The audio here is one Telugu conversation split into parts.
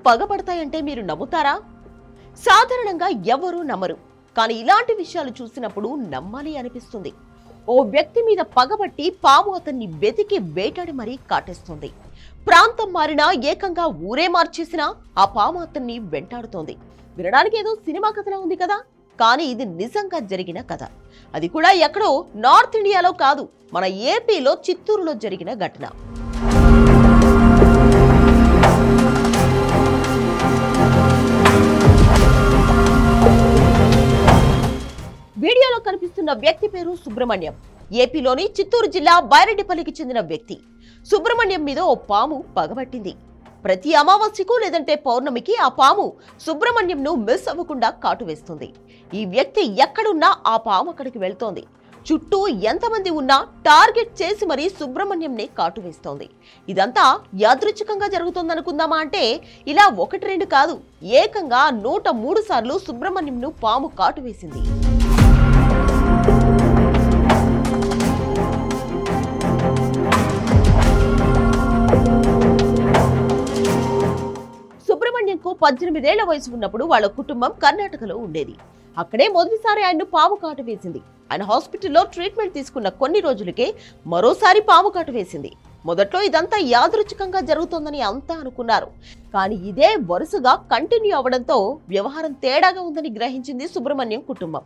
పగబడతాయంటే మీరు నమ్ముతారా? సాధారణంగా ఎవరూ నమ్మరు. కానీ ఇలాంటి విషయాలు చూసినప్పుడు నమ్మాలి అనిపిస్తుంది. ఓ వ్యక్తి మీద పగబట్టి పాము అతన్ని వెతికి వేటాడి మరీ కాటేస్తుంది. ప్రాంతం మారినా, ఏకంగా ఊరే మార్చేసినా ఆ పాము అతన్ని వెంటాడుతోంది. వినడానికి ఏదో సినిమా కథలా ఉంది కదా, కానీ ఇది నిజంగా జరిగిన కథ. అది కూడా ఎక్కడో నార్త్ ఇండియాలో కాదు, మన ఏపీలో చిత్తూరులో జరిగిన ఘటన. వీడియోలో కనిపిస్తున్న వ్యక్తి పేరు సుబ్రహ్మణ్యం. ఏపీలోని చిత్తూరు జిల్లా బైరెడ్డిపల్లికి చెందిన వ్యక్తి. సుబ్రహ్మణ్యం మీద ఓ పాము పగబట్టింది. ప్రతి అమావాస్యకు లేదంటే పౌర్ణమికి ఆ పాము సుబ్రహ్మణ్యంను మిస్ అవ్వకుండా కాటు వేస్తుంది. ఈ వ్యక్తి ఎక్కడున్నా ఆ పాము అక్కడికి వెళ్తోంది. చుట్టూ ఎంతమంది ఉన్నా టార్గెట్ చేసి మరీ సుబ్రహ్మణ్యంని కాటు వేస్తోంది. ఇదంతా యాదృచ్ఛికంగా జరుగుతోందనుకుందామా అంటే ఇలా 1-2 కాదు, ఏకంగా 103 సార్లు సుబ్రహ్మణ్యంను పాము కాటు వేసింది. సుబ్రహ్మణ్యంకు 18 ఏళ్ల వయసు ఉన్నప్పుడు వాళ్ళ కుటుంబం కర్ణాటకలో ఉండేది. అక్కడే మొదటిసారి ఆయన్ను పాము కాటు వేసింది. ఆయన హాస్పిటల్లో ట్రీట్మెంట్ తీసుకున్న కొన్ని రోజులకే మరోసారి పాము కాటు వేసింది. మొదట్లో ఇదంతా యాదృచ్ఛికంగా జరుగుతోందని అంతా అనుకున్నారు. కానీ ఇదే వరుసగా కంటిన్యూ అవడంతో వ్యవహారం తేడాగా ఉందని గ్రహించింది సుబ్రహ్మణ్యం కుటుంబం.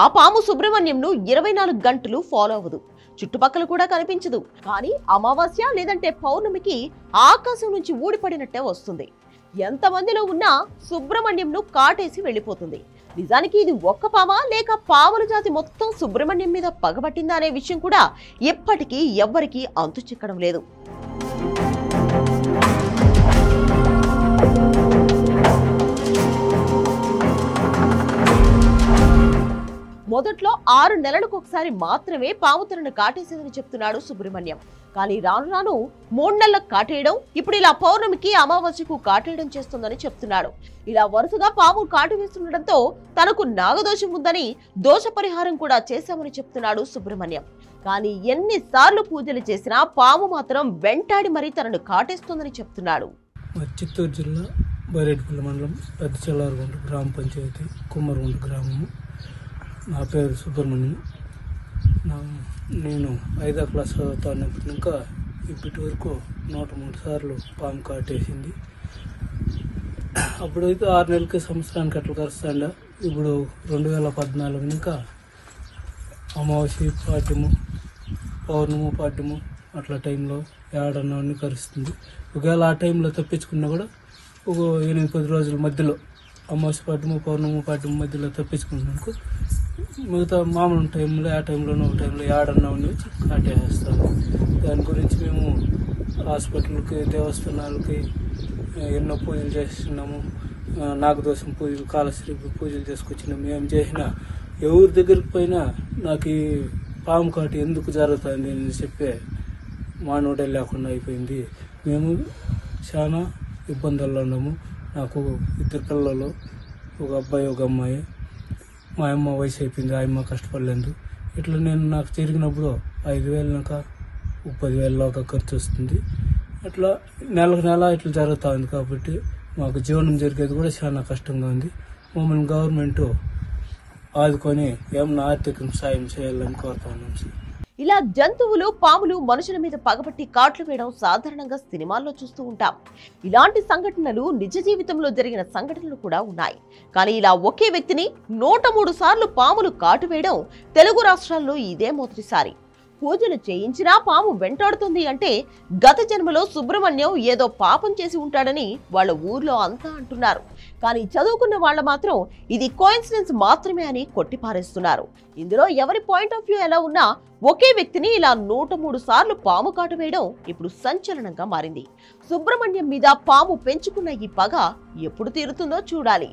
ఆ పాము సుబ్రహ్మణ్యంను 24 గంటలు ఫాలో అవ్వదు, చుట్టుపక్కల కూడా కనిపించదు. కానీ అమావాస్య లేదంటే పౌర్ణమికి ఆకాశం నుంచి ఊడిపడినట్టే వస్తుంది. ఎంతమందిలో ఉన్నా సుబ్రహ్మణ్యంను కాటేసి వెళ్ళిపోతుంది. నిజానికి ఇది ఒక్క పామా లేక పాముల జాతి మొత్తం సుబ్రహ్మణ్యం మీద పగబట్టిందా అనే విషయం కూడా ఎప్పటికీ ఎవ్వరికీ అంతు చిక్కడం లేదు. మొదట్లో 6 నెలలకు ఒకసారి మాత్రమే పాము తనను కాటేసేదని చెప్తున్నాడు సుబ్రహ్మణ్యం. కానీ రాను రాను 3 నెలలకు కాటేయడం, ఇప్పుడు ఇలా పౌర్ణమికి అమావాస్యకు కాటేయడం చేస్తుందని చెప్తున్నాడు. ఇలా వరుసగా పాము కాటు వేస్తుండటంతో తనకు నాగదోషం ఉందని దోష పరిహారం కూడా చేశామని చెప్తున్నాడు సుబ్రహ్మణ్యం. కానీ ఎన్నిసార్లు పూజలు చేసినా పాము మాత్రం వెంటాడి మరీ తనను కాటేస్తుందని చెప్తున్నాడు. చిత్తూరు జిల్లా బైరెడ్డిపల్లి మండలం పెద్ద చెల్లారుగుంట గ్రామ పంచాయతీ కుమ్మరుగుంట గ్రామము. నా పేరు సుబ్రహ్మణ్యం. నేను 5వ క్లాస్ చదువుతానప్పుడు ఇంకా ఇప్పటి వరకు 103 సార్లు పాము కాటేసింది. అప్పుడైతే 6 నెలలకి సంవత్సరానికి అట్లా కరుస్తాండ. ఇప్పుడు 2014 ఇంకా అమావాస్య పాడ్యము, పౌర్ణము పాడ్యము అట్లా టైంలో ఏడన్నవన్నీ కరుస్తుంది. ఒకవేళ ఆ టైంలో తప్పించుకున్నా కూడా ఒక 8-10 రోజుల మధ్యలో అమావాస్య పాడ్యము, పౌర్ణము పాడ్యము మధ్యలో తప్పించుకున్నాను. మిగతా మామూలు టైంలో ఆ టైంలోనూ ఒక టైంలో ఏడన్నవన్నీ వచ్చి కాటేస్తాము. దాని గురించి మేము హాస్పిటల్కి, దేవస్థానాలకి ఎన్నో పూజలు చేస్తున్నాము. నాగదోషం పూజలు, కాలశ్రీ పూజలు చేసుకొచ్చినాము. మేము చేసిన ఎవరి దగ్గరికి పోయినా నాకు ఈ పాము కాటు ఎందుకు జరుగుతుంది అని చెప్పే మానవుడే లేకుండా అయిపోయింది. మేము చాలా ఇబ్బందుల్లో ఉన్నాము. నాకు 2 పిల్లలు, ఒక అబ్బాయి ఒక అమ్మాయి. మా అమ్మ వయసు అయిపోయింది, ఆ అమ్మ కష్టపడలేదు. ఇట్లా నాకు జరిగినప్పుడు 5,000 దాకా 10,000 దాకా ఖర్చు వస్తుంది. అట్లా నెల ఇట్లా జరుగుతూ ఉంది. కాబట్టి మాకు జీవనం జరిగేది కూడా చాలా కష్టంగా ఉంది. మమ్మల్ని గవర్నమెంట్ ఆదుకొని ఏమన్నా ఆర్థిక సాయం చేయాలని కోరుతా ఉన్నాం సార్. ఇలా జంతువులు, పాములు మనుషుల మీద పగబట్టి కాట్లు వేయడం సాధారణంగా సినిమాల్లో చూస్తూ ఉంటాం. ఇలాంటి సంఘటనలు నిజ జీవితంలో జరిగిన సంఘటనలు కూడా ఉన్నాయి. కానీ ఇలా ఒకే వ్యక్తిని 103 సార్లు పాములు కాటు వేయడం తెలుగు రాష్ట్రాల్లో ఇదే మొదటిసారి. పూజలు చేయించినా పాము వెంటాడుతుంది అంటే గత జన్మలో సుబ్రహ్మణ్యం ఏదో పాపం చేసి ఉంటాడని వాళ్ళ ఊర్లో అంతా అంటున్నారు. కానీ చదువుకున్న వాళ్ళ మాత్రం ఇది కోయిన్సిడెన్స్ మాత్రమే అని కొట్టిపారేస్తున్నారు. ఇందులో ఎవరి పాయింట్ ఆఫ్ వ్యూ ఎలా ఉన్నా ఒకే వ్యక్తిని ఇలా 103 సార్లు పాము కాటు వేయడం ఇప్పుడు సంచలనంగా మారింది. సుబ్రహ్మణ్యం మీద పాము పెంచుకున్న ఈ పగ ఎప్పుడు తీరుతుందో చూడాలి.